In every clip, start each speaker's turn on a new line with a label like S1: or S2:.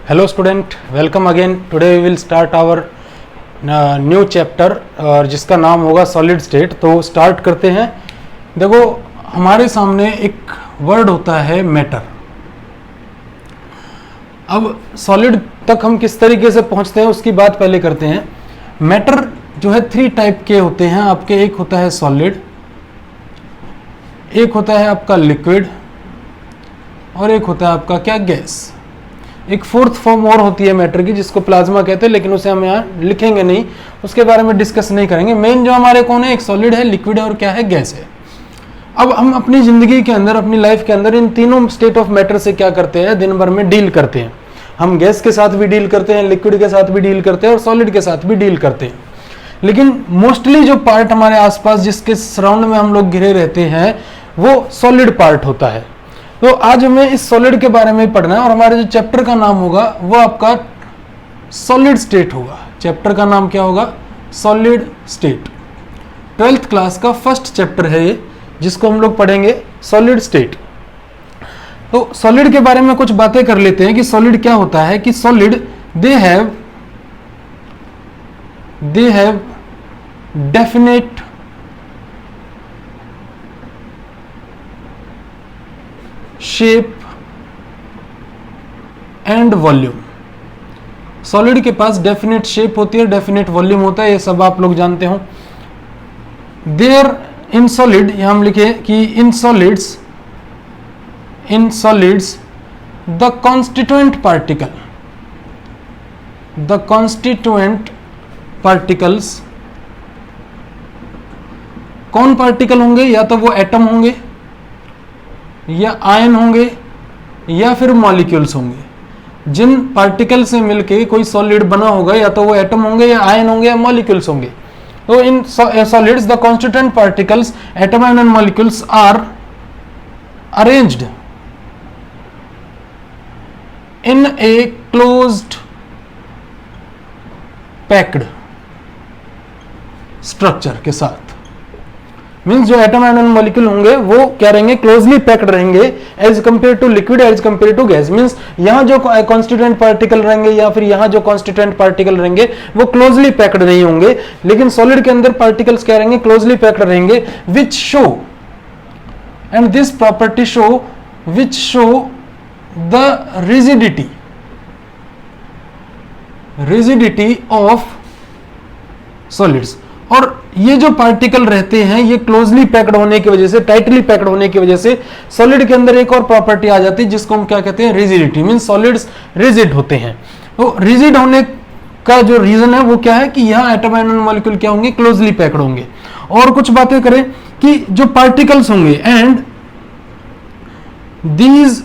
S1: Hello student, welcome again. Today we will start our new chapter और जिसका नाम होगा सॉलिड स्टेट। तो स्टार्ट करते हैं। देखो हमारे सामने एक वर्ड होता है मैटर। अब सॉलिड तक हम किस तरीके से पहुंचते हैं उसकी बात पहले करते हैं। मैटर जो है 3 टाइप के होते हैं आपके। एक होता है सॉलिड, एक होता है आपका लिक्विड और एक होता है आपका क्या, गैस। एक फोर्थ फॉर्म और होती है मैटर की जिसको प्लाज्मा कहते हैं, लेकिन उसे हम यहाँ लिखेंगे नहीं, उसके बारे में डिस्कस नहीं करेंगे। मेन जो हमारे कौन है, एक सॉलिड है, लिक्विड है और क्या है, गैस है। अब हम अपनी जिंदगी के अंदर, अपनी लाइफ के अंदर इन तीनों स्टेट ऑफ मैटर से क्या करते हैं, दिन भर में डील करते हैं। हम गैस के साथ भी डील करते हैं, लिक्विड के साथ भी डील करते हैं और सॉलिड के साथ भी डील करते हैं। लेकिन मोस्टली जो पार्ट हमारे आसपास जिसके सराउंड में हम लोग घिरे रहते हैं वो सॉलिड पार्ट होता है। तो आज हमें इस सॉलिड के बारे में पढ़ना है और हमारे जो चैप्टर का नाम होगा वो आपका सॉलिड स्टेट होगा। चैप्टर का नाम क्या होगा, सॉलिड स्टेट। 12th क्लास का फर्स्ट चैप्टर है ये, जिसको हम लोग पढ़ेंगे सॉलिड स्टेट। तो सॉलिड के बारे में कुछ बातें कर लेते हैं कि सॉलिड क्या होता है। कि solid they have definite shape and volume. Solid के पास डेफिनेट शेप होती है, डेफिनेट वॉल्यूम होता है, ये सब आप लोग जानते हो। देयर इन सॉलिड, यहां हम लिखे कि इन सॉलिड्स द कॉन्स्टिट्यूएंट पार्टिकल्स कौन पार्टिकल होंगे, या तो वो एटम होंगे या आयन होंगे या फिर मॉलिक्यूल्स होंगे। जिन पार्टिकल से मिलके कोई सॉलिड बना होगा या तो वो एटम होंगे या आयन होंगे या मॉलिक्यूल्स होंगे। तो in solids the constituent particles atom and molecules are arranged in a closed packed structure के साथ। मीन्स जो एटम एंड मॉलिक्यूल होंगे वो क्या रहेंगे, क्लोजली पैक्ड रहेंगे as compare to liquid, as compare to gas. Means यहां जो कॉन्स्टिट्यूएंट पार्टिकल रहेंगे या फिर यहां जो कॉन्स्टिट्यूएंट पार्टिकल रहेंगे वो क्लोजली पैक्ड नहीं होंगे, लेकिन सॉलिड के अंदर पार्टिकल्स क्या रहेंगे, क्लोजली पैक्ड रहेंगे। Which show and this property show which show the rigidity of solids. और ये जो पार्टिकल रहते हैं ये क्लोजली पैक्ड होने की वजह से, टाइटली पैक्ड होने की वजह से सॉलिड के अंदर एक और प्रॉपर्टी आ जाती है जिसको हम क्या कहते हैं, रिजिडिटी। मींस सॉलिड्स रिजिड होते हैं। तो रिजिड होने का जो रीजन है वो क्या है कि यहां एटम एंड मॉलिक्यूल क्या होंगे, क्लोजली पैक्ड होंगे। और कुछ बातें करें कि जो पार्टिकल्स होंगे, and these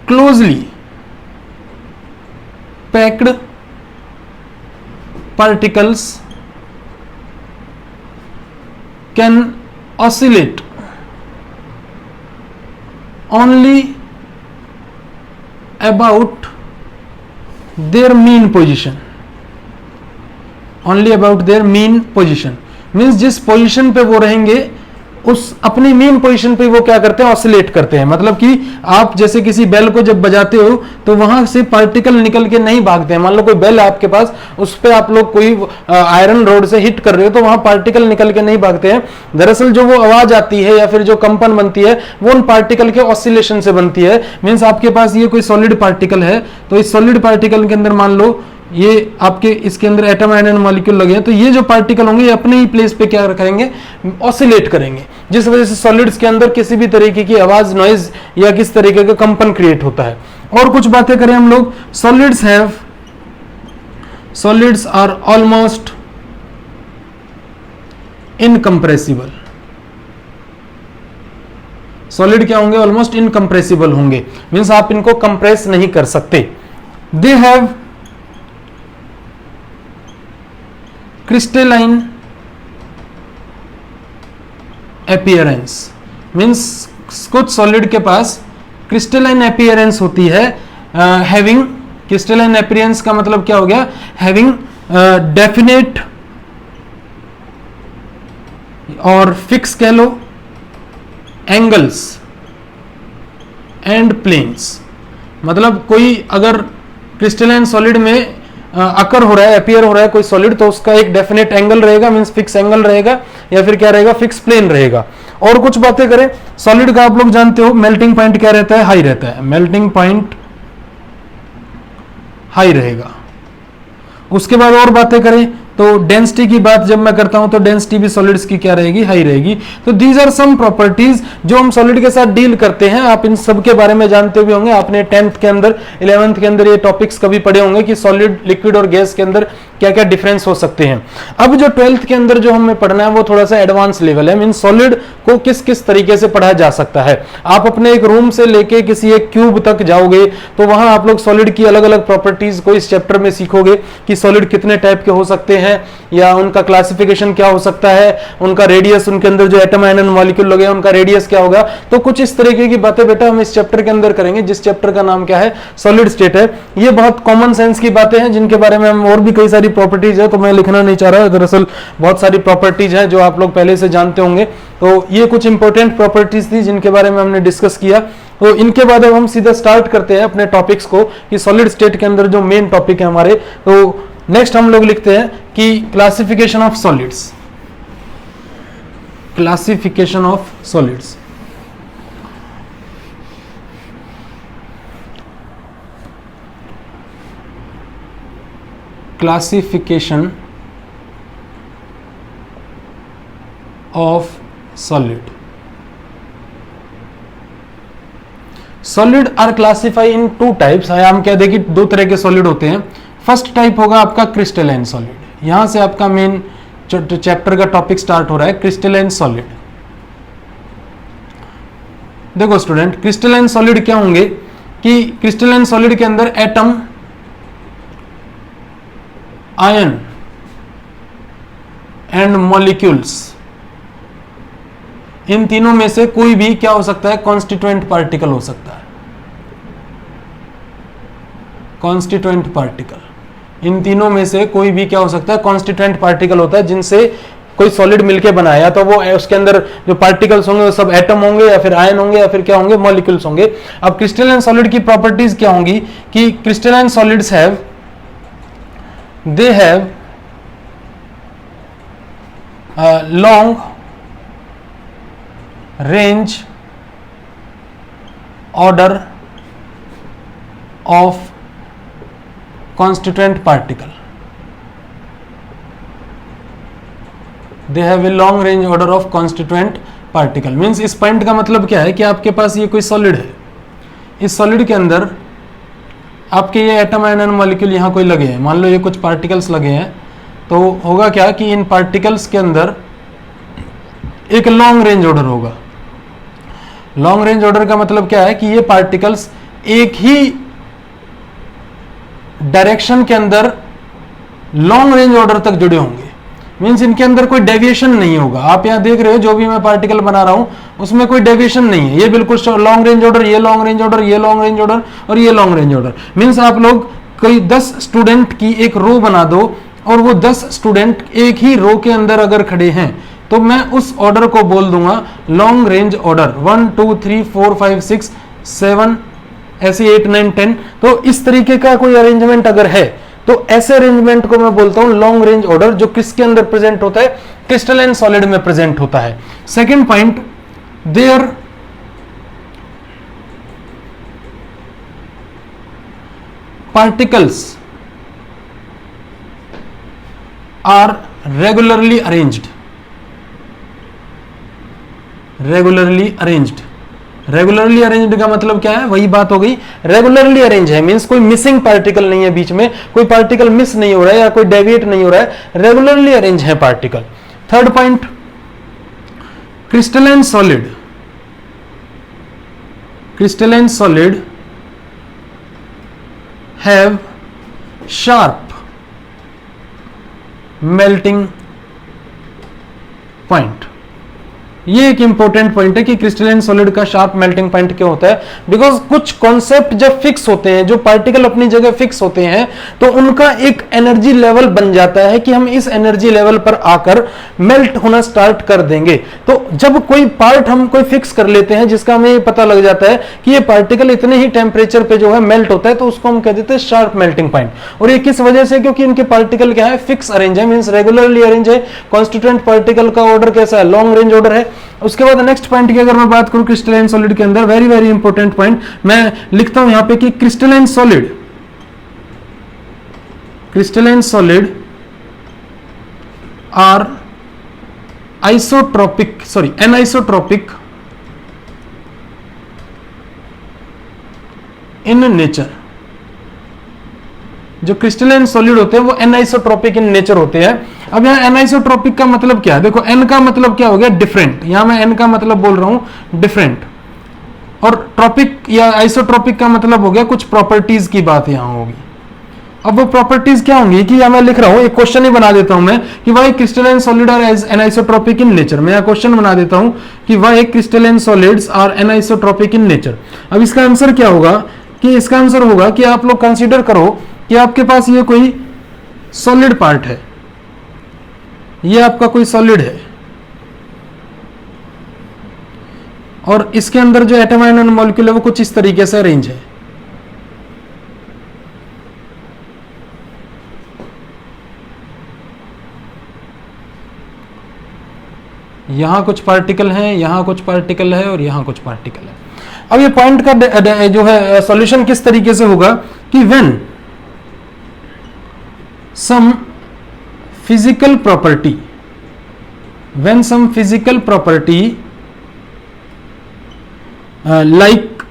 S1: closely packed particles can oscillate only about their mean position, means जिस पोजीशन पे वो रहेंगे उस अपनी मेन पोजीशन पे वो क्या करते हैं, ऑसिलेट करते हैं। मतलब कि आप जैसे किसी बेल को जब बजाते हो तो वहां से पार्टिकल निकल के नहीं भागते हैं। मान लो कोई बेल है आपके पास, उस पे आप लोग कोई आयरन रोड से हिट कर रहे हो तो वहां पार्टिकल निकल के नहीं भागते हैं। दरअसल जो वो आवाज आती है या फिर जो कंपन बनती है वो उन पार्टिकल के ऑसिलेशन से बनती है। मीन्स आपके पास ये कोई सॉलिड पार्टिकल है, तो इस सॉलिड पार्टिकल के अंदर मान लो ये आपके इसके अंदर एटम एंड मॉलिक्यूल लगे हैं, तो ये जो पार्टिकल होंगे ये अपने ही प्लेस पे क्या करेंगे, ऑसिलेट करेंगे, जिस वजह से सॉलिड्स के अंदर किसी भी तरीके की आवाज, नॉइज या किस तरीके का कंपन क्रिएट होता है। और कुछ बातें करें हम लोग, solids are almost incompressible. Solid क्या होंगे, ऑलमोस्ट इनकंप्रेसिबल होंगे, मीन्स आप इनको कंप्रेस नहीं कर सकते। They have crystalline appearance, means कुछ सॉलिड के पास क्रिस्टलाइन अपीयरेंस होती है। हैविंग क्रिस्टलाइन अपीयरेंस का मतलब क्या हो गया, हैविंग डेफिनेट और फिक्स कह लो एंगल्स एंड प्लेन्स। मतलब कोई अगर क्रिस्टलाइन सॉलिड में अकर हो रहा है, अपीयर हो रहा है कोई सॉलिड, तो उसका एक डेफिनेट एंगल रहेगा, मींस फिक्स एंगल रहेगा, या फिर क्या रहेगा, फिक्स प्लेन रहेगा। और कुछ बातें करें, सॉलिड का आप लोग जानते हो मेल्टिंग पॉइंट क्या रहता है, हाई रहता है, मेल्टिंग पॉइंट हाई रहेगा। उसके बाद और बातें करें तो डेंसिटी की बात जब मैं करता हूं तो डेंसिटी भी सॉलिड्स की क्या रहेगी, हाई रहेगी। तो दीज आर सम प्रॉपर्टीज जो हम सॉलिड के साथ डील करते हैं। आप इन सब के बारे में जानते भी होंगे, आपने 10th के अंदर 11th के अंदर ये टॉपिक्स कभी पढ़े होंगे कि सॉलिड, लिक्विड और गैस के अंदर क्या क्या डिफरेंस हो सकते हैं। अब जो 12th के अंदर जो हमें पढ़ना है वो थोड़ा सा एडवांस लेवल है, मीन सॉलिड को किस किस तरीके से पढ़ा जा सकता है। आप अपने एक रूम से लेके किसी एक क्यूब तक जाओगे तो वहां आप लोग सॉलिड की अलग अलग प्रॉपर्टीज को इस चैप्टर में सीखोगे कि सॉलिड कितने टाइप के हो सकते हैं, या उनका क्लासिफिकेशन क्या हो सकता है, उनका रेडियस, उनके अंदर जो एटम आयन मॉलिक्यूल लगे उनका रेडियस क्या होगा। तो कुछ इस तरीके की बातें बेटा हम इस चैप्टर के अंदर करेंगे, जिस चैप्टर का नाम क्या है, सॉलिड स्टेट है। ये बहुत कॉमन सेंस की बातें हैं जिनके बारे में हम, और भी कई सारी प्रॉपर्टीज है तो मैं लिखना नहीं चाह रहा, दरअसल बहुत सारी प्रॉपर्टीज है जो आप लोग पहले से जानते होंगे। तो ये कुछ इंपॉर्टेंट प्रॉपर्टीज थी जिनके बारे में हमने डिस्कस किया। तो इनके बाद अब हम सीधा स्टार्ट करते हैं अपने टॉपिक्स को कि सॉलिड स्टेट के अंदर जो मेन टॉपिक है हमारे। तो नेक्स्ट हम लोग लिखते हैं कि classification of solids, classification of solids. Classification of solid. Solid are classify into types. हम क्या देखिए, दो तरह के सॉलिड होते हैं। फर्स्ट टाइप होगा आपका क्रिस्टलाइन सॉलिड। यहां से आपका मेन चैप्टर का टॉपिक स्टार्ट हो रहा है, क्रिस्टलाइन सॉलिड। देखो स्टूडेंट, क्रिस्टलाइन सॉलिड क्या होंगे कि क्रिस्टलाइन सॉलिड के अंदर एटम, आयन एंड मॉलिक्यूल्स, इन तीनों में से कोई भी क्या हो सकता है, कॉन्स्टिट्यूएंट पार्टिकल हो सकता है। कॉन्स्टिट्यूएंट पार्टिकल, इन तीनों में से कोई भी क्या हो सकता है, कॉन्स्टिट्यूएंट पार्टिकल होता है जिनसे कोई सॉलिड मिलके बनाया, तो वो उसके अंदर जो पार्टिकल्स होंगे वो सब एटम होंगे या फिर आयन होंगे या फिर क्या होंगे, मॉलिक्यूल्स होंगे। अब क्रिस्टलाइन सॉलिड की प्रॉपर्टीज क्या होंगी कि crystalline solids have, they have long range order of constituent particle. They have a long range order of constituent particle. Means इस पॉइंट का मतलब क्या है कि आपके पास ये कोई सॉलिड है, इस सॉलिड के अंदर आपके ये एटम आयन मॉलिक्यूल यहाँ कोई लगे हैं, मान लो ये कुछ पार्टिकल्स लगे हैं, तो होगा क्या कि इन पार्टिकल्स के अंदर एक लॉन्ग रेंज ऑर्डर होगा। लॉन्ग रेंज ऑर्डर का मतलब क्या है कि ये पार्टिकल्स एक ही डायरेक्शन के अंदर लॉन्ग रेंज ऑर्डर तक जुड़े होंगे, मींस इनके अंदर कोई डेविएशन नहीं होगा। आप यहां देख रहे हो जो भी मैं पार्टिकल बना रहा हूं उसमें कोई डेविएशन नहीं है, ये बिल्कुल लॉन्ग रेंज ऑर्डर, ये लॉन्ग रेंज ऑर्डर, ये लॉन्ग रेंज ऑर्डर और ये लॉन्ग रेंज ऑर्डर। मींस आप लोग कोई 10 स्टूडेंट की एक रो बना दो और वो 10 स्टूडेंट एक ही रो के अंदर अगर खड़े हैं तो मैं उस ऑर्डर को बोल दूंगा लॉन्ग रेंज ऑर्डर, 1 2 3 4 5 6 7 ऐसे 8 9 10। तो इस तरीके का कोई अरेंजमेंट अगर है तो ऐसे अरेंजमेंट को मैं बोलता हूं लॉन्ग रेंज ऑर्डर, जो किसके अंदर प्रेजेंट होता है, क्रिस्टलाइन सॉलिड में प्रेजेंट होता है। Second point, their particles are regularly arranged. Regularly arranged, regularly arranged का मतलब क्या है, वही बात हो गई, रेगुलरली अरेंज है मींस कोई मिसिंग पार्टिकल नहीं है, बीच में कोई पार्टिकल मिस नहीं हो रहा है या कोई डेविएट नहीं हो रहा है, रेगुलरली अरेंज है particle. Third point, crystalline solid, crystalline solid have sharp melting point. ये एक इंपॉर्टेंट पॉइंट है कि क्रिस्टलाइन सॉलिड का शार्प मेल्टिंग पॉइंट क्यों होता है, बिकॉज कुछ कॉन्सेप्ट जब फिक्स होते हैं, जो पार्टिकल अपनी जगह फिक्स होते हैं, तो उनका एक एनर्जी लेवल बन जाता है कि हम इस एनर्जी लेवल पर आकर मेल्ट होना स्टार्ट कर देंगे। तो जब कोई पार्ट हम कोई फिक्स कर लेते हैं जिसका हमें पता लग जाता है कि ये पार्टिकल इतने ही टेम्परेचर पे जो है मेल्ट होता है, तो उसको हम कह देते हैं शार्प मेल्टिंग पॉइंट। और ये किस वजह से, क्योंकि इनके पार्टिकल क्या है, फिक्स अरेंज है, मींस रेगुलरली अरेंज है। कॉन्स्टिट्यूएंट पार्टिकल का ऑर्डर कैसा है, लॉन्ग रेंज ऑर्डर है। उसके बाद नेक्स्ट पॉइंट की अगर मैं बात करूं क्रिस्टलाइन सॉलिड के अंदर, वेरी वेरी इंपॉर्टेंट पॉइंट मैं लिखता हूं यहां पे कि crystalline solid are anisotropic in nature. जो क्रिस्टलाइन सॉलिड होते हैं वो एनाइसोट्रोपिक इन नेचर होते हैं। अब यहां एनाइसोट्रोपिक का मतलब क्या है, देखो एन का मतलब क्या हो गया, डिफरेंट। यहां मैं एन का मतलब बोल रहा हूं डिफरेंट, और ट्रॉपिक या आइसोट्रोपिक का मतलब हो गया कुछ प्रॉपर्टीज की बात यहां होगी। अब वो प्रॉपर्टीज क्या होंगी कि मैं लिख रहा हूं, एक क्वेश्चन ही बना देता हूं मैं कि why crystalline solid are anisotropic in nature. मैं क्वेश्चन बना देता हूं कि why crystalline solids are anisotropic in nature. अब इसका आंसर क्या होगा कि इसका आंसर होगा कि आप लोग कंसीडर करो कि आपके पास ये कोई सॉलिड पार्ट है, ये आपका कोई सॉलिड है, और इसके अंदर जो एटम आयन मॉलिक्यूल है वो कुछ इस तरीके से अरेंज है। यहां कुछ पार्टिकल हैं, यहां कुछ पार्टिकल है, और यहां कुछ पार्टिकल है। अब ये पॉइंट का जो है सॉल्यूशन किस तरीके से होगा कि when some physical property like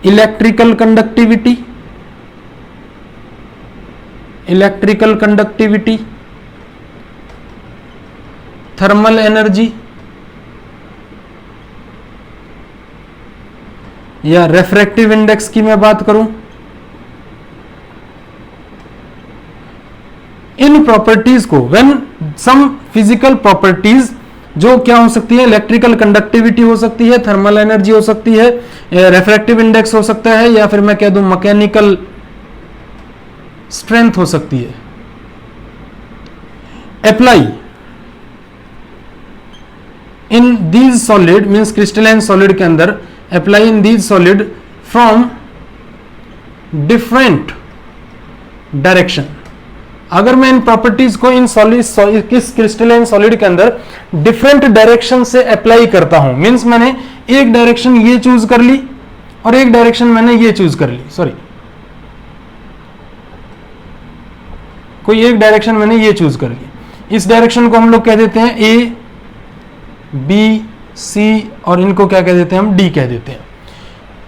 S1: electrical conductivity, thermal energy या refractive index की मैं बात करूं, इन प्रॉपर्टीज को व्हेन सम फिजिकल प्रॉपर्टीज जो क्या हो सकती है, इलेक्ट्रिकल कंडक्टिविटी हो सकती है, थर्मल एनर्जी हो सकती है, रिफ्रैक्टिव इंडेक्स हो सकता है, या फिर मैं कह दूं मैकेनिकल स्ट्रेंथ हो सकती है, apply in these solid means crystalline solid के अंदर, apply in these solid from different direction. अगर मैं इन प्रॉपर्टीज को इन सॉलिड किस क्रिस्टलाइन सॉलिड के अंदर डिफरेंट डायरेक्शन से अप्लाई करता हूं, मींस मैंने एक डायरेक्शन ये चूज कर ली और एक डायरेक्शन मैंने ये चूज कर ली, कोई एक डायरेक्शन मैंने ये चूज कर ली। इस डायरेक्शन को हम लोग कह देते हैं ए, बी, सी, और इनको क्या कह देते हैं, हम डी कह देते हैं।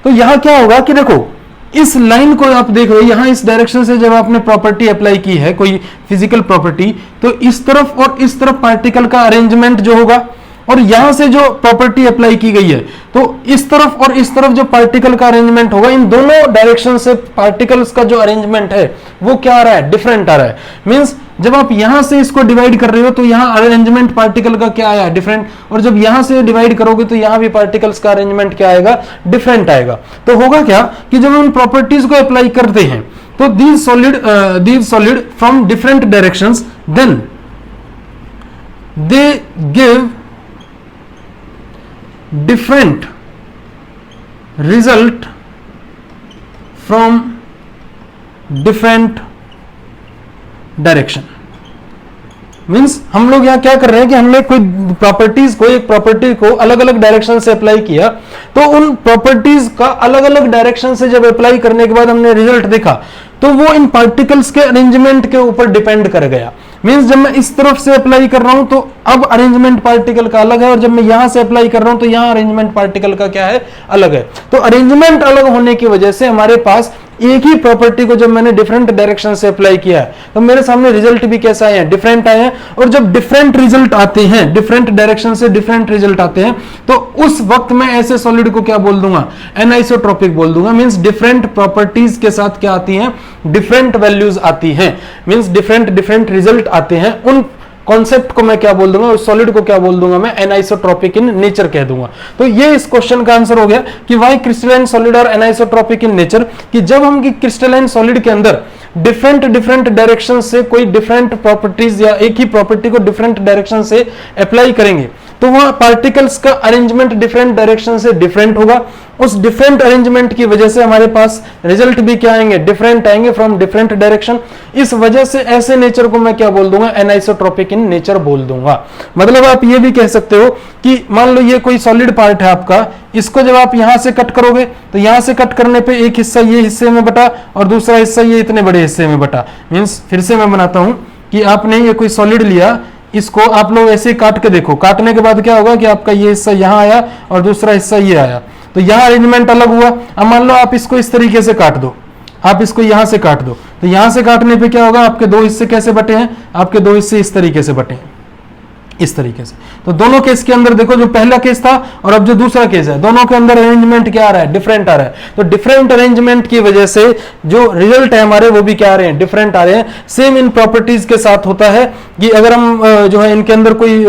S1: तो यहां क्या होगा कि देखो इस लाइन को आप देख रहे हो, यहां इस डायरेक्शन से जब आपने प्रॉपर्टी अप्लाई की है, कोई फिजिकल प्रॉपर्टी, तो इस तरफ और इस तरफ पार्टिकल का अरेंजमेंट जो होगा, और यहां से जो प्रॉपर्टी अप्लाई की गई है, तो इस तरफ और इस तरफ जो पार्टिकल का अरेंजमेंट होगा, इन दोनों डायरेक्शन से पार्टिकल्स का जो अरेंजमेंट है वो क्या आ रहा है, डिफरेंट आ रहा है। मींस जब आप यहां से इसको डिवाइड कर रहे हो तो यहां अरेंजमेंट पार्टिकल का क्या आया, डिफरेंट, और जब यहां से डिवाइड करोगे तो यहां भी पार्टिकल्स का अरेंजमेंट क्या आएगा, डिफरेंट आएगा। तो होगा क्या कि जब हम प्रॉपर्टीज को अप्लाई करते हैं तो these solid from different directions, then they give different result from different direction। Means हम लोग यहाँ क्या कर रहे हैं कि हमने कोई प्रॉपर्टीज को, एक प्रॉपर्टी को अलग अलग डायरेक्शन से अप्लाई किया, तो उन प्रॉपर्टीज का अलग अलग डायरेक्शन से जब अप्लाई करने के बाद हमने रिजल्ट देखा, तो वो इन पार्टिकल्स के अरेंजमेंट के ऊपर डिपेंड कर गया। मींस जब मैं इस तरफ से अप्लाई कर रहा हूं तो अब अरेंजमेंट पार्टिकल का अलग है, और जब मैं यहां से अप्लाई कर रहा हूं तो यहां अरेंजमेंट पार्टिकल का क्या है, अलग है। तो अरेंजमेंट अलग होने की वजह से हमारे पास एक ही प्रॉपर्टी को जब मैंने डिफरेंट डायरेक्शन से अप्लाई किया है तो मेरे सामने रिजल्ट भी कैसा आए हैं, डिफरेंट आए हैं। और जब डिफरेंट रिजल्ट आते हैं, डिफरेंट डायरेक्शन से डिफरेंट रिजल्ट आते हैं, तो उस वक्त मैं ऐसे सॉलिड को क्या बोल दूंगा, एनाइसोट्रोपिक बोल दूंगा। मींस डिफरेंट प्रॉपर्टीज के साथ क्या आती हैं, डिफरेंट वैल्यूज आती हैं, मींस डिफरेंट रिजल्ट आते हैं उन कॉन्सेप्ट को मैं क्या बोल दूंगा, उस सॉलिड को क्या बोल दूंगा, मैं एनाइसोट्रॉपिक इन नेचर कह दूंगा। तो ये इस क्वेश्चन का आंसर हो गया कि वाई क्रिस्टलाइन सॉलिड और एनाइसोट्रॉपिक इन नेचर, कि जब हम क्रिस्टलाइन सॉलिड के अंदर डिफरेंट डायरेक्शन से कोई डिफरेंट प्रॉपर्टीज या एक ही प्रॉपर्टी को डिफरेंट डायरेक्शन से अप्लाई करेंगे तो वहां पार्टिकल्स का अरेंजमेंट डिफरेंट डायरेक्शन से डिफरेंट होगा। उस डिफरेंट अरेंजमेंट की वजह से हमारे पास रिजल्ट भी क्या आएंगे, डिफरेंट आएंगे फ्रॉम डिफरेंट डायरेक्शन। इस वजह से ऐसे नेचर को मैं क्या बोल दूंगा, एनाइसोट्रॉपिक इन नेचर बोल दूंगा। मतलब आप ये भी कह सकते हो कि मान लो ये कोई सॉलिड पार्ट है आपका, इसको जब आप यहां से कट करोगे तो यहां से कट करने पे एक हिस्सा ये हिस्से में बटा और दूसरा हिस्सा ये इतने बड़े हिस्से में बटा। मीन्स फिर से मैं बनाता हूं कि आपने ये कोई सॉलिड लिया, इसको आप लोग ऐसे काट के देखो, काटने के बाद क्या होगा कि आपका ये हिस्सा यहां आया और दूसरा हिस्सा ये आया, तो यहां अरेंजमेंट अलग हुआ। अब मान लो आप इसको इस तरीके से काट दो, आप इसको यहां से काट दो, तो यहां से काटने पे क्या होगा, आपके दो हिस्से कैसे बटे हैं, आपके दो हिस्से इस तरीके से बटे हैं, इस तरीके से। तो दोनों केस के अंदर देखो, जो पहला केस था और अब जो दूसरा केस है, दोनों के अंदर अरेंजमेंट क्या आ रहा है, डिफरेंट आ रहा है। तो डिफरेंट अरेंजमेंट की वजह से जो रिजल्ट है हमारे वो भी क्या आ रहे हैं, डिफरेंट आ रहे हैं। सेम इन प्रॉपर्टीज के साथ होता है कि अगर हम जो है इनके अंदर कोई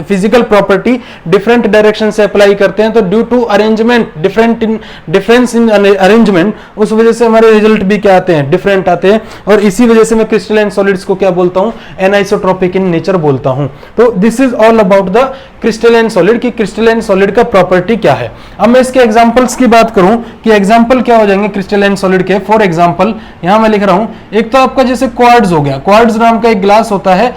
S1: फिजिकल प्रॉपर्टी डिफरेंट डायरेक्शन से अप्लाई करते हैं तो due to arrangement difference in arrangement, उस वजह से हमारे रिजल्ट भी क्या आते हैं, डिफरेंट आते हैं। और इसी वजह से मैं क्रिस्टलाइन सॉलिड्स को क्या बोलता हूं, एनाइसोट्रॉपिक इन नेचर बोलता हूं। तो this is all about the crystalline solid कि क्रिस्टलाइन सॉलिड का प्रॉपर्टी क्या है। अब मैं इसके एग्जांपल्स की बात करूं कि एग्जांपल क्या हो जाएंगे क्रिस्टलाइन सॉलिड के। फॉर एग्जांपल यहां मैं लिख रहा हूं, एक तो आपका जैसे क्वार्ट्ज हो गया, क्वार्ट्ज नाम का एक ग्लास होता है,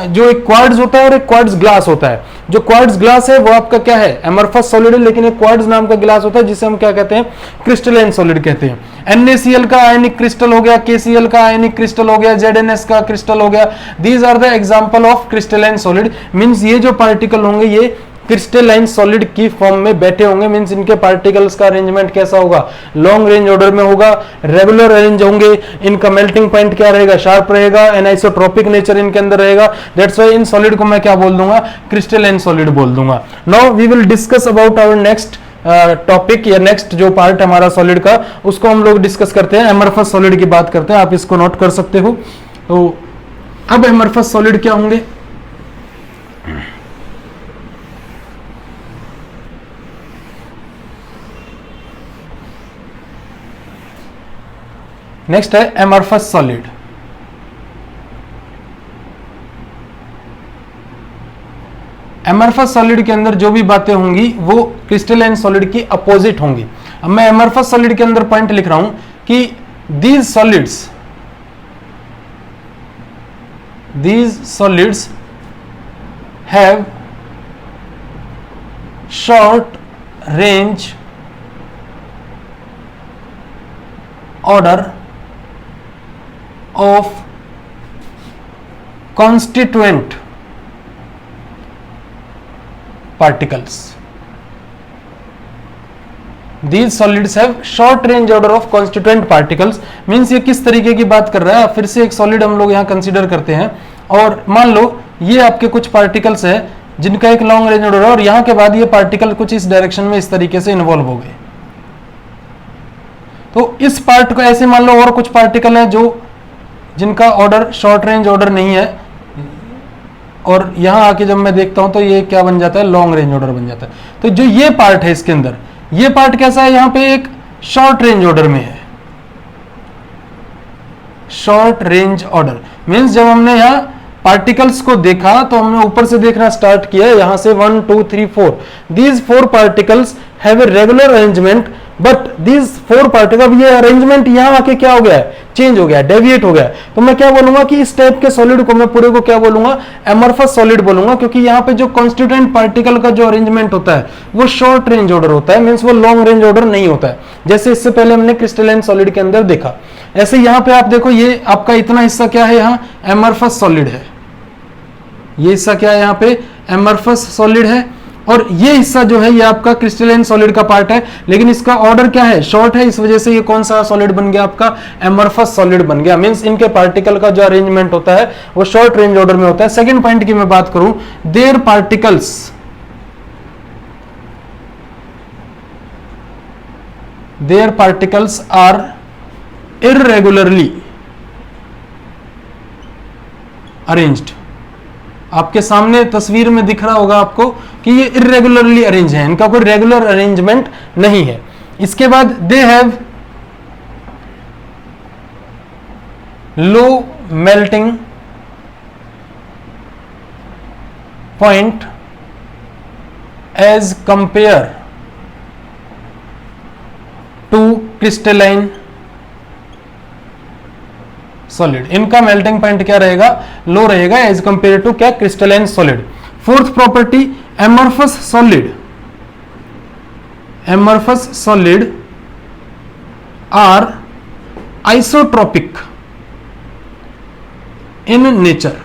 S1: जो एक क्वार्ट्ज होता है और एक क्वार्ट्ज ग्लास होता है। जो क्वार्ट्ज ग्लास है वो आपका क्या है, एमरफस सॉलिड है, लेकिन एक क्वार्ट्ज नाम का ग्लास होता है जिसे हम क्या कहते हैं, क्रिस्टलाइन सॉलिड कहते हैं। NaCl का आयनिक क्रिस्टल हो गया, KCl का आयनिक क्रिस्टल हो गया, ZnS का क्रिस्टल हो गया। These are the example of crystalline solid. Means ये जो पार्टिकल होंगे ये क्रिस्टलाइन सॉलिड की फॉर्म में बैठे होंगे। मींस इनके पार्टिकल्स का अरेंजमेंट कैसा होगा, लॉन्ग रेंज ऑर्डर में होगा, रेगुलर अरेंज होंगे, इनका मेल्टिंग पॉइंट क्या रहेगा, शार्प रहेगा, एनाइसोट्रॉपिक नेचर इनके अंदर रहेगा। दैट्स व्हाई इन सॉलिड को मैं क्या बोल दूंगा, क्रिस्टलाइन सॉलिड बोल दूंगा। Now we will discuss about our next topic या नेक्स्ट जो पार्ट हमारा सॉलिड का, उसको हम लोग डिस्कस करते हैं, एमरफस सॉलिड की बात करते हैं। आप इसको नोट कर सकते हो। तो अब एमरफस सॉलिड क्या होंगे, नेक्स्ट है एमरफस सॉलिड। एमरफस सॉलिड के अंदर जो भी बातें होंगी वो क्रिस्टलाइन सॉलिड की अपोजिट होंगी। अब मैं एमरफस सॉलिड के अंदर पॉइंट लिख रहा हूं कि these solids have short range order of constituent particles. These solids have short range order of constituent particles. Means ये किस तरीके की बात कर रहा है, फिर से एक सॉलिड हम लोग यहाँ कंसीडर करते हैं और मान लो ये आपके कुछ पार्टिकल्स है जिनका एक लॉन्ग रेंज ऑर्डर है और यहाँ के बाद ये पार्टिकल कुछ इस डायरेक्शन में इस तरीके से इन्वॉल्व हो गए। तो इस पार्ट को ऐसे मान लो और कुछ पार्टिकल है जो जिनका ऑर्डर शॉर्ट रेंज ऑर्डर नहीं है और यहां आके जब मैं देखता हूं तो ये क्या बन जाता है, लॉन्ग रेंज ऑर्डर बन जाता है। तो जो ये पार्ट है इसके अंदर, ये पार्ट कैसा है, यहां पे एक शॉर्ट रेंज ऑर्डर में है। शॉर्ट रेंज ऑर्डर मींस जब हमने यहां पार्टिकल्स को देखा तो हमने ऊपर से देखना स्टार्ट किया, यहां से 1 2 3 4 these 4 particles have a regular arrangement but these 4 particle, अब ये अरेंजमेंट यहां आके क्या हो गया है, चेंज हो गया, डेविएट हो गया। तो मैं क्या बोलूंगा कि इस टाइप के सॉलिड को मैं पूरे को क्या बोलूंगा, एमरफस सॉलिड बोलूंगा, क्योंकि यहाँ पे जो कॉन्स्टिट्यूएंट पार्टिकल का जो अरेंजमेंट होता है वो शॉर्ट रेंज ऑर्डर होता है, मींस वो लॉन्ग रेंज ऑर्डर नहीं होता है, जैसे इससे पहले हमने क्रिस्टलाइन सॉलिड के अंदर देखा। ऐसे यहाँ पे आप देखो ये आपका इतना हिस्सा क्या है, यहाँ एमरफस सॉलिड है, ये हिस्सा क्या है, यहाँ पे एमरफस सॉलिड है और ये हिस्सा जो है ये आपका क्रिस्टलाइन सॉलिड का पार्ट है, लेकिन इसका ऑर्डर क्या है, शॉर्ट है, इस वजह से ये कौन सा सॉलिड बन गया, आपका एमरफस सॉलिड बन गया। मींस इनके पार्टिकल का जो अरेंजमेंट होता है वो शॉर्ट रेंज ऑर्डर में होता है। सेकंड पॉइंट की मैं बात करूं, देयर पार्टिकल्स आर इररेगुलरली अरेंज्ड। आपके सामने तस्वीर में दिख रहा होगा आपको कि ये इरेगुलरली अरेंज है, इनका कोई रेगुलर अरेंजमेंट नहीं है। इसके बाद they have low melting point as compare to crystalline solid. इनका मेल्टिंग पॉइंट क्या रहेगा, लो रहेगा एज कंपेयर टू क्या, crystalline solid. Fourth property, amorphous solid, amorphous solid are isotropic in nature.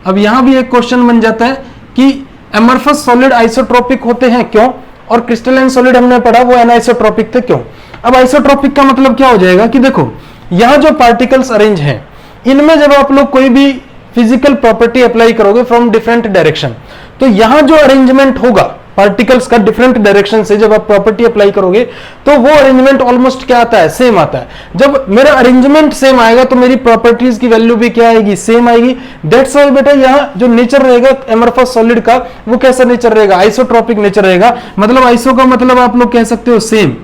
S1: अब यहां भी एक क्वेश्चन बन जाता है कि एमरफस सॉलिड आइसोट्रोपिक होते हैं क्यों, और क्रिस्टलाइन सॉलिड हमने पढ़ा वो एनाइसोट्रोपिक थे क्यों। अब आइसोट्रोपिक का मतलब क्या हो जाएगा कि देखो यहां जो पार्टिकल्स अरेंज हैं इनमें जब आप लोग कोई भी फिजिकल प्रॉपर्टी अप्लाई करोगे फ्रॉम डिफरेंट डायरेक्शन, तो यहां जो अरेंजमेंट होगा पार्टिकल्स का डिफरेंट डायरेक्शन से जब आप प्रॉपर्टी अप्लाई करोगे तो वो अरेंजमेंट ऑलमोस्ट क्या आता है, सेम आता है। जब मेरा अरेंजमेंट सेम आएगा तो मेरी प्रॉपर्टीज की वैल्यू भी क्या आएगी, सेम आएगी। दैट्स व्हाई बेटा यहाँ जो नेचर रहेगा एमरफस सॉलिड का वो कैसा नेचर रहेगा, आइसोट्रोपिक नेचर रहेगा। मतलब आइसो का मतलब आप लोग कह सकते हो सेम,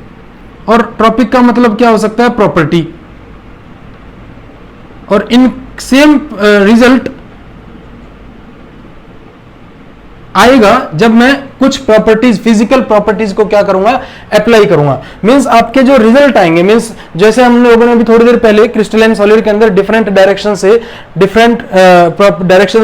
S1: और ट्रॉपिक का मतलब क्या हो सकता है, प्रॉपर्टी। और इन सेम रिजल्ट आएगा जब मैं कुछ प्रॉपर्टीज, फिजिकल प्रॉपर्टीज को क्या करूंगा, अप्लाई करूंगा। मींस आपके जो रिजल्ट आएंगे, मींस जैसे हम लोगों ने अभी थोड़ी देर पहले क्रिस्टलाइन सॉलिड के अंदर डिफरेंट डायरेक्शन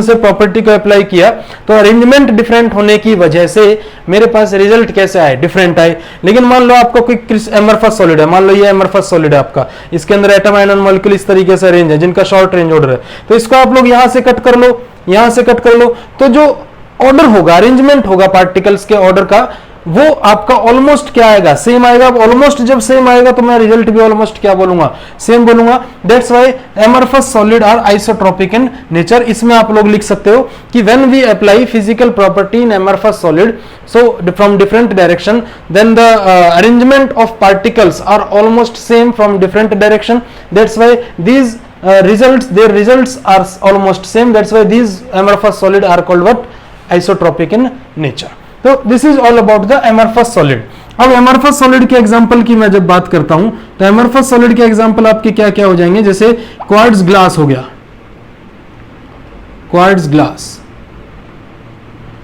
S1: से प्रॉपर्टी को अप्लाई किया, तो अरेंजमेंट डिफरेंट होने की वजह से मेरे पास रिजल्ट कैसे आए, डिफरेंट आए। लेकिन मान लो आपका कोई एमरफस सॉलिड है, मान लो ये एमरफस सॉलिड है आपका, इसके अंदर एटम आयन मॉलिक्यूल इस तरीके से अरेंज है जिनका शॉर्ट रेंज ऑर्डर है, तो इसको आप लोग यहां से कट कर लो, यहां से कट कर लो, तो जो ऑर्डर होगा, अरेंजमेंट होगा पार्टिकल्स के ऑर्डर का, वो आपका ऑलमोस्ट क्या आएगा, सेम आएगा। ऑलमोस्ट जब सेम आएगा तो मैं रिजल्ट भी ऑलमोस्ट क्या बोलूंगा, सेम बोलूंगा। That's why amorphous solid are isotropic in nature. इसमें आप लोग लिख सकते हो कि when we apply physical property in amorphous solid so from different direction then the arrangement of particles are almost same from different direction. That's why these their results are almost same. That's why these amorphous solid are called what, isotropic in nature. तो this is all about the amorphous solid. अब amorphous solid के example की मैं जब बात करता हूं तो एमरफस सॉलिड के एग्जांपल आपके क्या क्या हो जाएंगे, जैसे क्वार्ट्ज ग्लास हो गया, क्वार्ट्ज ग्लास,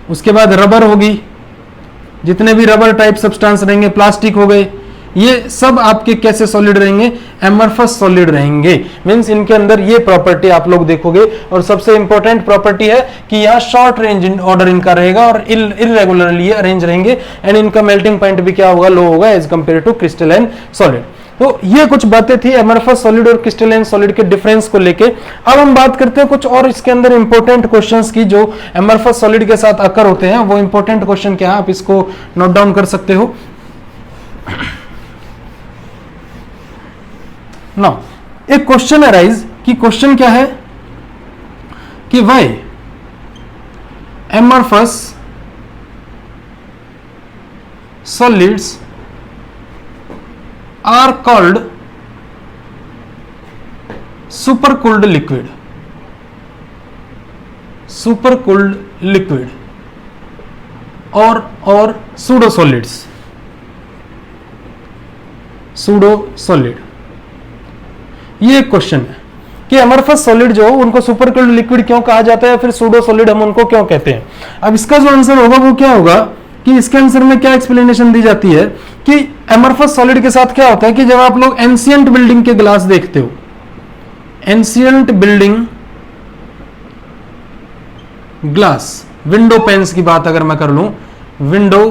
S1: उसके बाद रबर होगी, जितने भी रबर टाइप सब्सटेंस रहेंगे, प्लास्टिक हो गए, ये सब आपके कैसे सॉलिड रहेंगे, एमरफस सॉलिड रहेंगे। मींस इनके अंदर ये प्रॉपर्टी आप लोग देखोगे, और सबसे इंपॉर्टेंट प्रॉपर्टी है कि यहाँ शॉर्ट रेंज ऑर्डर इनका रहेगा और इरेगुलरली अरेंज रहेंगे, एंड इनका मेल्टिंग पॉइंट भी क्या होगा, लो होगा as compare to crystalline solid. तो ये कुछ बातें थी एमरफस सॉलिड और क्रिस्टलाइन सॉलिड के डिफरेंस को लेके। अब हम बात करते हैं कुछ और इसके अंदर इंपॉर्टेंट क्वेश्चंस की जो एमरफस सॉलिड के साथ अकर होते हैं। वो इंपॉर्टेंट क्वेश्चन क्या है, आप इसको नोट डाउन कर सकते हो। नाउ एक क्वेश्चन अराइज कि क्वेश्चन क्या है कि why amorphous solids are called supercooled liquid, supercooled liquid और सूडो सॉलिड्स, सूडो सॉलिड। ये एक क्वेश्चन है कि एमरफस सॉलिड जो उनको सुपरकूल्ड लिक्विड क्यों कहा जाता है, फिर सूडो सॉलिड हम उनको क्यों कहते हैं। अब इसका जो आंसर होगा वो क्या होगा कि इसके आंसर में क्या एक्सप्लेनेशन दी जाती है कि एमरफस सॉलिड के साथ क्या होता है कि जब आप लोग एंशिएंट बिल्डिंग के ग्लास देखते हो, ancient building glass, window panes की बात अगर मैं कर लूं, विंडो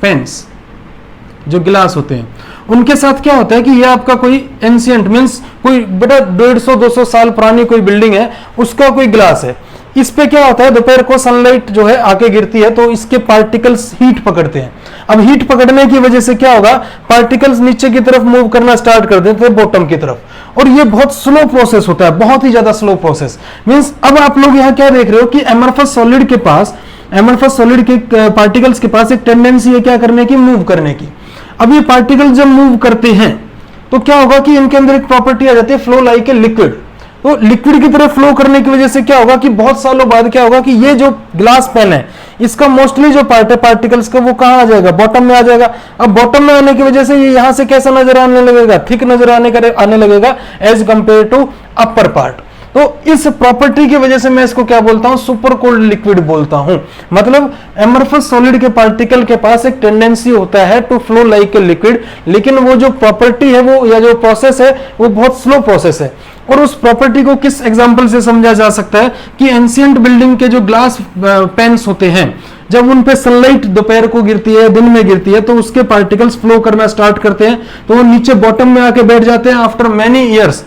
S1: पेन्स जो ग्लास होते हैं उनके साथ क्या होता है कि ये आपका कोई एंशिएंट मींस कोई बेटा 150-200 साल पुरानी कोई बिल्डिंग है, उसका कोई ग्लास है, इस पे क्या होता है दोपहर को सनलाइट जो है आके गिरती है तो इसके पार्टिकल्स हीट पकड़ते हैं। अब हीट पकड़ने की वजह से क्या होगा, पार्टिकल्स नीचे की तरफ मूव करना स्टार्ट कर देते हैं बॉटम की तरफ, और ये बहुत स्लो प्रोसेस होता है, बहुत ही ज्यादा स्लो प्रोसेस। मींस अब आप लोग यहाँ क्या देख रहे हो कि एमरफस सॉलिड के पास, एमरफस सॉलिड के पार्टिकल्स के पास एक टेंडेंसी है क्या करने की, मूव करने की। अब ये पार्टिकल जब मूव करते हैं तो क्या होगा कि इनके अंदर एक प्रॉपर्टी आ जाती है फ्लो लाइक ए लिक्विड। तो लिक्विड की तरह फ्लो करने की वजह से क्या होगा कि बहुत सालों बाद क्या होगा कि ये जो ग्लास पेन है इसका मोस्टली जो पार्ट है पार्टिकल्स का वो कहां आ जाएगा, बॉटम में आ जाएगा। अब बॉटम में आने की वजह से ये यहां से कैसा नजर आने लगेगा, थिक नजर आने लगेगा as compare to upper part. तो इस प्रॉपर्टी की वजह से मैं इसको क्या बोलता हूं, सुपर कोल्ड लिक्विड बोलता हूं। मतलब एमरफस सॉलिड के पार्टिकल के पास एक टेंडेंसी होता है to flow like a liquid, लेकिन वो जो प्रॉपर्टी है वो या जो प्रोसेस है वो बहुत स्लो प्रोसेस है। और उस प्रॉपर्टी को किस एग्जांपल से समझा जा सकता है कि एंशिएंट बिल्डिंग के जो ग्लास पेन्स होते हैं जब उन पे सनलाइट दोपहर को गिरती है, दिन में गिरती है, तो उसके पार्टिकल्स फ्लो करना स्टार्ट करते हैं, तो वो नीचे बॉटम में आके बैठ जाते हैं। आफ्टर मेनी ईयर्स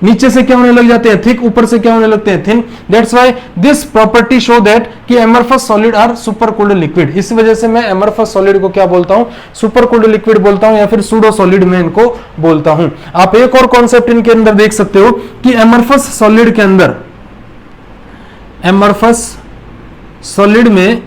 S1: नीचे से क्या होने लग जाते हैं, थिक, ऊपर से क्या होने लगते हैं, thin. That's why this property show that कि amorphous solid are super cold liquid. इस वजह से मैं एमरफस सॉलिड को क्या बोलता हूं, सुपर कोल्ड लिक्विड बोलता हूं, या फिर सूडो सॉलिड में इनको बोलता हूं। आप एक और कॉन्सेप्ट इनके अंदर देख सकते हो कि एमरफस सॉलिड के अंदर, एमरफस सॉलिड में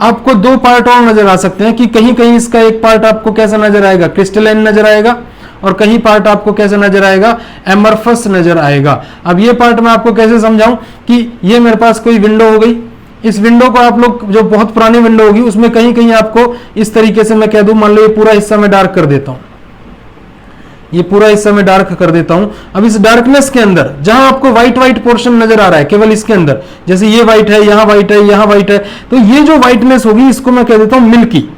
S1: आपको दो पार्ट और नजर आ सकते हैं कि कहीं कहीं इसका एक पार्ट आपको कैसा नजर आएगा, क्रिस्टलाइन नजर आएगा, और कहीं पार्ट आपको कैसे नजर आएगा, एमरफस नजर आएगा। अब ये पार्ट मैं आपको कैसे समझाऊं कि ये मेरे पास कोई विंडो हो गई, इस विंडो को आप लोग जो बहुत पुरानी विंडो होगी उसमें कहीं कहीं आपको इस तरीके से मैं कह दूं, मान लो ये पूरा हिस्सा मैं डार्क कर देता हूं, ये पूरा हिस्सा मैं डार्क कर देता हूं। अब इस डार्कनेस के अंदर जहां आपको व्हाइट व्हाइट पोर्शन नजर आ रहा है केवल इसके अंदर, जैसे ये व्हाइट है, यहां व्हाइट है, यहां व्हाइट है, तो ये जो व्हाइटनेस होगी इसको मैं कह देता हूं मिल्की।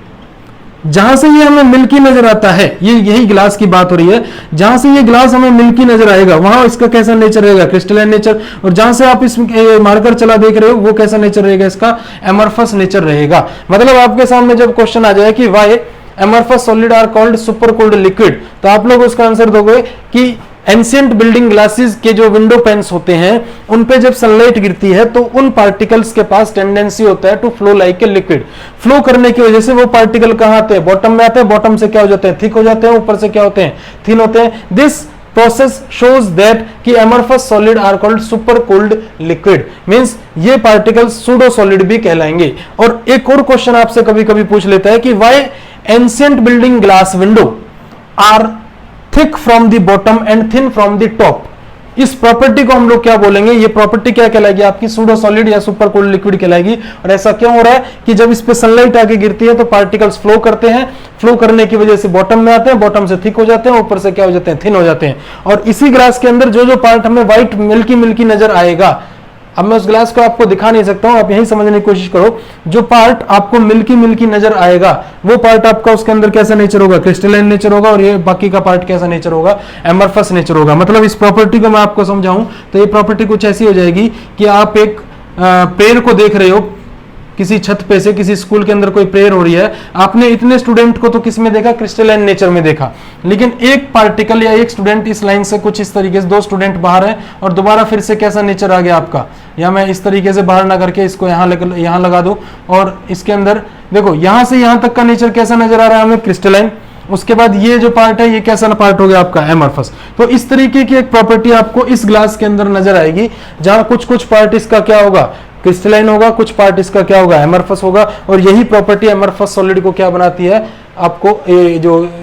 S1: जहां से ये हमें मिल्की नजर आता है, ये यही ग्लास की बात हो रही है, जहां से ये ग्लास हमें मिल्की नजर आएगा वहां इसका कैसा नेचर रहेगा, क्रिस्टलाइन नेचर। और जहां से आप इस मार्कर चला देख रहे हो वो कैसा नेचर रहेगा, इसका एमरफस नेचर रहेगा। मतलब आपके सामने जब क्वेश्चन आ जाए कि why amorphous solid are called super cold liquid, तो आप लोग उसका आंसर दोगे कि एंशिएंट बिल्डिंग ग्लासेस के जो विंडो पेन्स होते हैं उन पे जब सनलाइट गिरती है तो उन पार्टिकल्स के पास टेंडेंसी होता है to flow like a liquid. Flow करने की वजह से वो पार्टिकल कहां आते हैं, बॉटम में आते हैं, बॉटम से क्या हो जाते हैं, थिक हो जाते हैं, ऊपर से क्या होते हैं, थिन होते हैं। दिस प्रोसेस शोज दैट कि amorphous solid are called super cold liquid, means ये पार्टिकल्स सूडो सॉलिड भी कहलाएंगे। और एक और क्वेश्चन आपसे कभी कभी पूछ लेता है कि why ancient building glass window are thick from the bottom and thin from the top. इस प्रॉपर्टी को हम लोग क्या बोलेंगे, ये प्रॉपर्टी क्या कहलाएगी, आपकी सूडो सॉलिड या सुपर कोल्ड लिक्विड कहलाएगी। और ऐसा क्यों हो रहा है कि जब इस पे सनलाइट आके गिरती है तो पार्टिकल्स फ्लो करते हैं, फ्लो करने की वजह से बॉटम में आते हैं, बॉटम से थिक हो जाते हैं, ऊपर से क्या हो जाते हैं, थिन हो जाते हैं। और इसी ग्लास के अंदर जो जो पार्ट हमें व्हाइट मिल्की मिल्की नजर आएगा, अब मैं उस ग्लास को आपको दिखा नहीं सकता हूं, आप यही समझने की कोशिश करो, जो पार्ट आपको मिल्की मिल्की नजर आएगा वो पार्ट आपका उसके अंदर कैसा नेचर होगा, क्रिस्टलाइन नेचर होगा, और ये बाकी का पार्ट कैसा नेचर होगा, एमरफस नेचर होगा। मतलब इस प्रॉपर्टी को मैं आपको समझाऊं तो ये प्रॉपर्टी कुछ ऐसी हो जाएगी कि आप एक पेड़ को देख रहे हो किसी छत पे से, किसी स्कूल के अंदर कोई प्रेयर हो रही है, आपने इतने स्टूडेंट को तो किस में देखा, क्रिस्टलाइन नेचर में देखा, लेकिन एक पार्टिकल या एक स्टूडेंट इस लाइन से कुछ इस तरीके से, दो स्टूडेंट बाहर हैं और दोबारा फिर से कैसा नेचर आ गया आपका, या मैं इस तरीके से बाहर ना करके इसको यहाँ लगा दूं और इसके अंदर देखो यहां से यहां तक का नेचर कैसा नजर आ रहा है हमें, क्रिस्टलाइन। उसके बाद ये जो पार्ट है ये कैसा पार्ट हो गया आपका, एमरफस। तो इस तरीके की एक प्रॉपर्टी आपको इस ग्लास के अंदर नजर आएगी, जहां कुछ कुछ पार्ट इसका क्या होगा, क्रिस्टलाइन होगा, कुछ पार्ट इसका क्या होगा, एमरफस होगा। और यही प्रॉपर्टी एमरफस सॉलिड को क्या बनाती है, आपको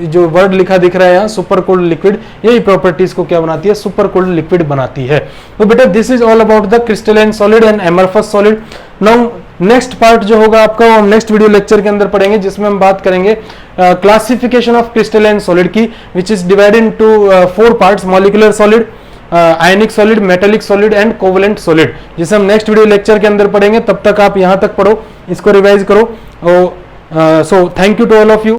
S1: जो वर्ड लिखा दिख रहा है यहाँ सुपर कोल्ड लिक्विड, यही प्रॉपर्टीज को क्या बनाती है, सुपर कोल्ड लिक्विड बनाती है। तो बेटा this is all about the crystalline solid and amorphous solid. Now next part जो होगा आपका वो हम नेक्स्ट वीडियो लेक्चर के अंदर पढ़ेंगे, जिसमें हम बात करेंगे क्लासिफिकेशन ऑफ क्रिस्टलाइन सॉलिड की, which is divided into 4 parts, molecular solid, ionic solid, metallic solid and covalent solid, जिसे हम नेक्स्ट वीडियो लेक्चर के अंदर पढ़ेंगे। तब तक आप यहां तक पढ़ो, इसको रिवाइज करो। So thank you to all of you.